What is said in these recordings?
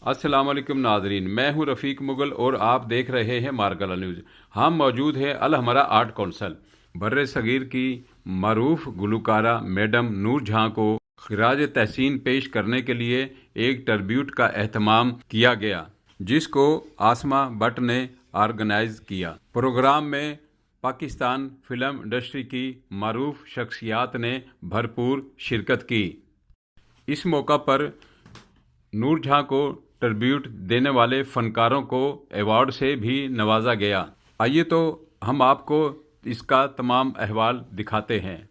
अस्सलाम वालेकुम नाजरीन, मैं हूं रफ़ीक मुगल और आप देख रहे हैं मारगला न्यूज़। हम मौजूद हैं अल हमारा आर्ट कौंसल। बर्रे सगीर की मरूफ गुलकारा मैडम नूर जहां को खिराज तहसीन पेश करने के लिए एक ट्रिब्यूट का एहतमाम किया गया, जिसको आसमा भट्ट ने ऑर्गेनाइज किया। प्रोग्राम में पाकिस्तान फिल्म इंडस्ट्री की मरूफ शख्सियात ने भरपूर शिरकत की। इस मौका पर नूर जहां को ट्रिब्यूट देने वाले फनकारों को अवार्ड से भी नवाजा गया। आइए तो हम आपको इसका तमाम अहवाल दिखाते हैं।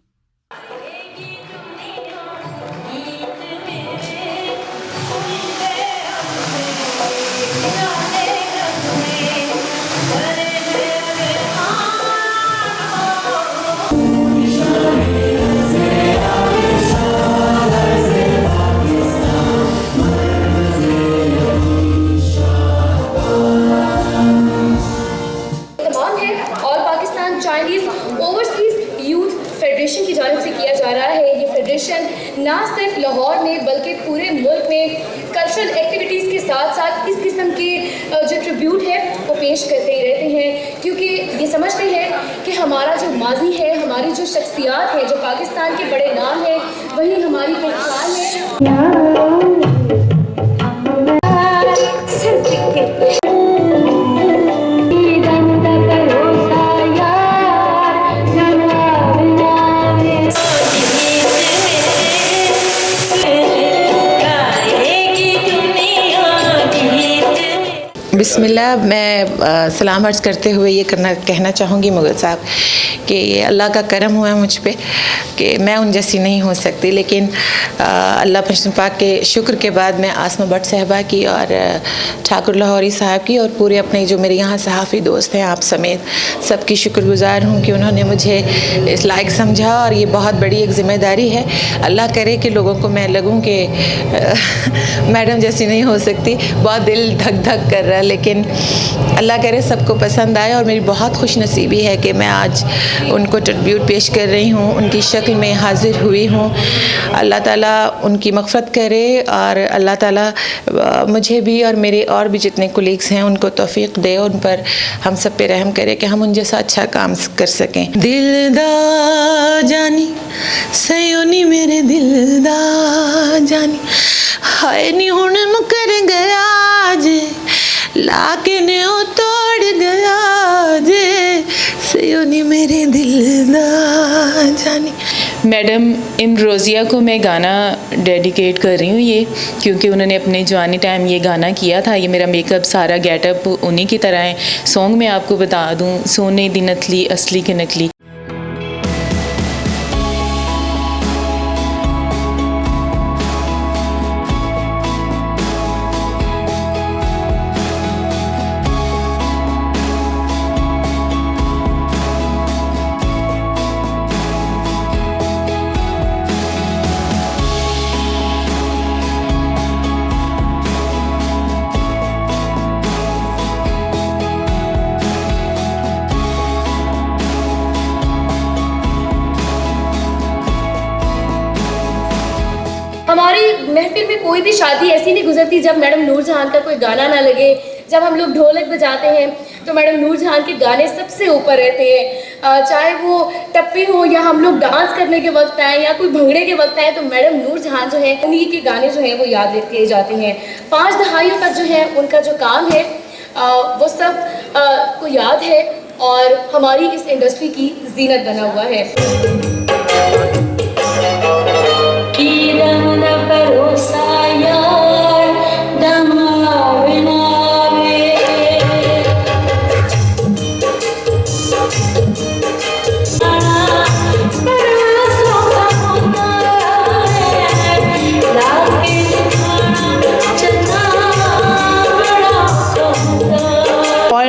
फेडरेशन की जानिब से किया जा रहा है। ये फेडरेशन ना सिर्फ लाहौर में बल्कि पूरे मुल्क में कल्चरल एक्टिविटीज़ के साथ साथ इस किस्म के जो ट्रिब्यूट है वो पेश करते ही रहते हैं, क्योंकि ये समझते हैं कि हमारा जो माजी है, हमारी जो शख्सियात है, जो पाकिस्तान के बड़े नाम है, वही हमारी पहचान है। बिस्मिल्लाह। मैं सलाम अर्ज़ करते हुए ये कहना चाहूँगी मुग़ल साहब कि ये अल्लाह का करम हुआ मुझ पे कि मैं उन जैसी नहीं हो सकती, लेकिन अल्लाह पाक के शुक्र के बाद मैं आसमा भट्ट साहबा की और ठाकुर लाहौरी साहब की और पूरे अपने जो मेरे यहाँ सहाफ़ी दोस्त हैं आप समेत सबकी शुक्रगुज़ार हूँ कि उन्होंने मुझे इस लायक समझा। और ये बहुत बड़ी एक ज़िम्मेदारी है। अल्लाह करे कि लोगों को मैं लगूँ कि मैडम जैसी नहीं हो सकती। बहुत दिल धक धक कर रहा है, लेकिन अल्लाह करे सबको पसंद आए। और मेरी बहुत खुश नसीबी है कि मैं आज उनको ट्रिब्यूट पेश कर रही हूँ, उनकी शक्ल में हाजिर हुई हूँ। अल्लाह ताला उनकी मग़फ़रत करे और अल्लाह ताला मुझे भी और मेरे और भी जितने कोलीग्स हैं उनको तौफ़ीक़ दे, उन पर हम सब पे रहम करे कि हम उन जैसा अच्छा काम कर सकें। दिल दा जानी सयोनी मेरे दिल दा जानी हाय नी हुण मुकर गया जे लाके ने ओ तोड़ गया जे सयोनी मेरे दिल दा जानी। मैडम इमरोज़िया को मैं गाना डेडिकेट कर रही हूँ ये, क्योंकि उन्होंने अपने जवानी टाइम ये गाना किया था। ये मेरा मेकअप सारा गेटअप उन्हीं की तरह है। सॉन्ग में आपको बता दूँ, सोने दी नकली असली के नकली। हमारी महफिल में कोई भी शादी ऐसी नहीं गुजरती जब मैडम नूर जहां का कोई गाना ना लगे। जब हम लोग ढोलक बजाते हैं तो मैडम नूर जहां के गाने सबसे ऊपर रहते हैं। चाहे वो टप्पी हो या हम लोग डांस करने के वक्त आए या कोई भंगड़े के वक्त आए, तो मैडम नूर जहां जो है उन्हीं के गाने जो हैं वो याद रखे जाते हैं। 5 दहाइयों तक जो है उनका जो काम है वो सब को याद है और हमारी इस इंडस्ट्री की जीनत बना हुआ है।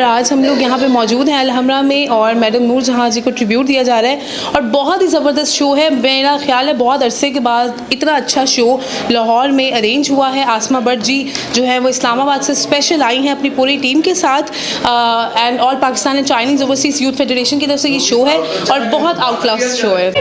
आज हम लोग यहाँ पे मौजूद हैं अलहमरा में और मैडम नूर जहाँ जी को ट्रिब्यूट दिया जा रहा है और बहुत ही ज़बरदस्त शो है। मेरा ख्याल है बहुत अरसे के बाद इतना अच्छा शो लाहौर में अरेंज हुआ है। आसमा भट्ट जी जो है वो इस्लामाबाद से स्पेशल आई हैं अपनी पूरी टीम के साथ and all Pakistan and Chinese overseas youth federation की तरफ से ये शो है और बहुत आउट क्लास शो है।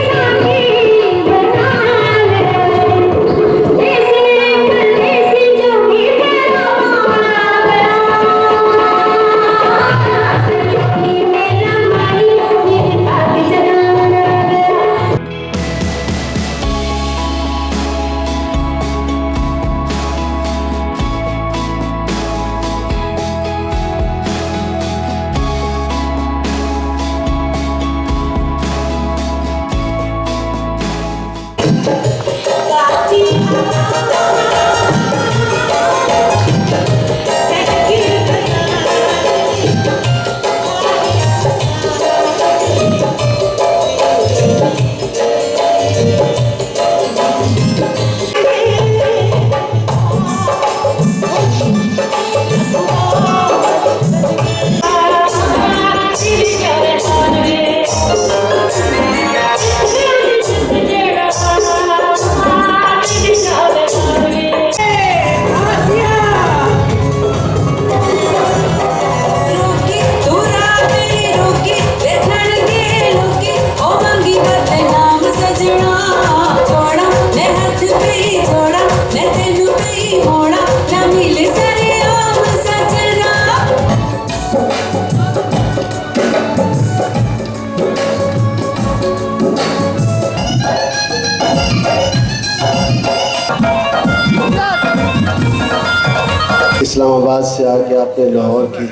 इस्लामाबाद से आके आपने लाहौर की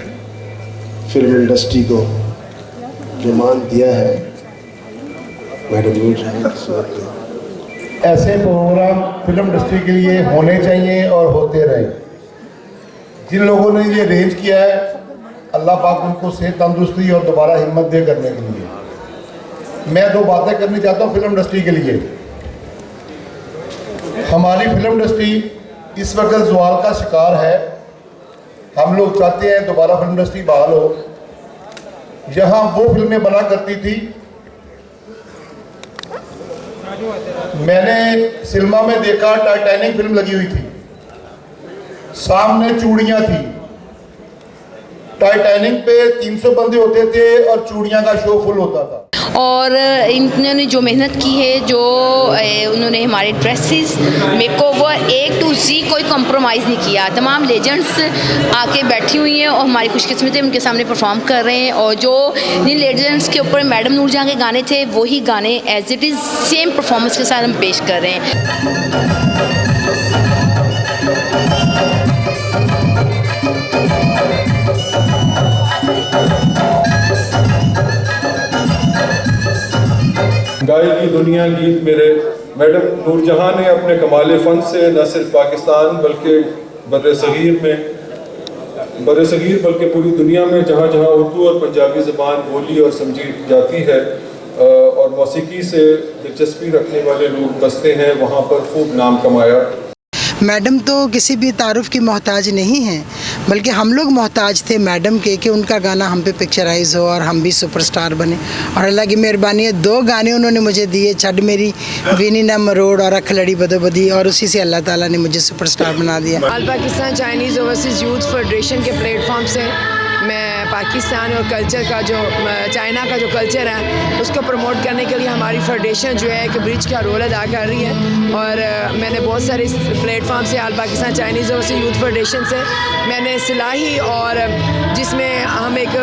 फिल्म इंडस्ट्री को जो मान दिया है, मैडम नूर जहां की सूरत में ऐसे प्रोग्राम फिल्म इंडस्ट्री के लिए होने चाहिए और होते रहे। जिन लोगों ने ये अरेंज किया है, अल्लाह पाक उनको सेहत तंदुरुस्ती और दोबारा हिम्मत दे करने के लिए। मैं दो बातें करनी चाहता हूँ फिल्म इंडस्ट्री के लिए। हमारी फिल्म इंडस्ट्री इस वक्त ज़वाल का शिकार है। हम लोग चाहते हैं दोबारा फिल्म इंडस्ट्री बहाल हो। यहाँ वो फिल्में बना करती थी, मैंने सिनेमा में देखा टाइटैनिक फिल्म लगी हुई थी, सामने चूड़ियाँ थी, टाइटैनिक पे 300 बंदे होते थे और चूड़ियाँ का शो फुल होता था। और इन्होंने जो मेहनत की है, जो उन्होंने हमारे dresses makeover A to Z कोई कॉम्प्रोमाइज़ नहीं किया। तमाम लेजेंड्स आके बैठी हुई हैं और हमारी खुशकिस्मती है उनके सामने परफॉर्म कर रहे हैं। और जो जिन लेजेंड्स के ऊपर मैडम नूर जहां के गाने थे, वही गाने as it is same performance के साथ हम पेश कर रहे हैं। गाय की दुनिया गीत मेरे मैडम नूर जहां ने अपने कमाल फ़न से न सिर्फ पाकिस्तान बल्कि बर सगीर बल्कि पूरी दुनिया में जहाँ जहाँ उर्दू और पंजाबी ज़बान बोली और समझी जाती है और मौसीकी से दिलचस्पी रखने वाले लोग बसते हैं, वहाँ पर खूब नाम कमाया। मैडम तो किसी भी तारुफ की मोहताज नहीं हैं, बल्कि हम लोग मोहताज थे मैडम के कि उनका गाना हम पे पिक्चराइज़ हो और हम भी सुपरस्टार बने। और अल्लाह की मेहरबानी है, 2 गाने उन्होंने मुझे दिए, छड़ मेरी, वीनी ना मरोड़ और अख लड़ी बदोबदी, और उसी से अल्लाह ताला ने मुझे सुपरस्टार बना दिया। All Pakistan Chinese overseas youth federation के प्लेटफॉर्म से मैं पाकिस्तान और कल्चर का जो चाइना का जो कल्चर है उसको प्रमोट करने के लिए हमारी फेडरेशन जो है कि ब्रिज का रोल अदा कर रही है। और मैंने बहुत सारे प्लेटफॉर्म से all Pakistan Chinese overseas youth federation से मैंने सिलाही और जिसमें हम एक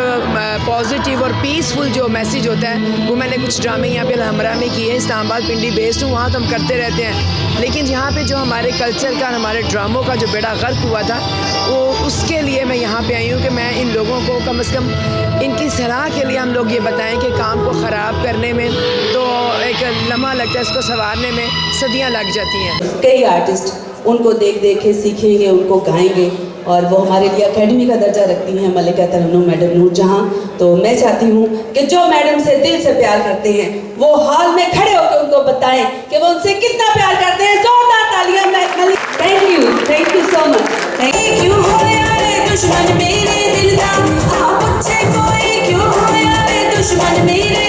पॉजिटिव और पीसफुल जो मैसेज होता है वो मैंने कुछ ड्रामे यहाँ पे अलहमरा में किए। इस्लामाबाद पिंडी बेस्ड हूँ, वहाँ तो हम करते रहते हैं, लेकिन यहाँ पे जो हमारे कल्चर का, हमारे ड्रामों का जो बेड़ा गर्क हुआ था, वो उसके लिए मैं यहाँ पे आई हूँ कि मैं इन लोगों को कम से कम इनकी सलाह के लिए हम लोग ये बताएं कि काम को ख़राब करने में तो एक लम्हा लगता है, इसको संवारने में सदियाँ लग जाती हैं। कई आर्टिस्ट उनको देख देख के सीखेंगे, उनको गाएंगे और वो हमारे लिए अकेडमी का दर्जा रखती हैं मलिका तरन्नुम मैडम नूर जहां। तो मैं चाहती हूँ कि जो मैडम से दिल से प्यार करते हैं वो हॉल में खड़े होकर उनको बताएं कि वो उनसे कितना प्यार करते हैं। जोरदार तालियां। Thank you so much. क्यों हो यार दुश्मन मेरे दिल दा, आप पूछे कोई क्यों हो यार दुश्मन मेरे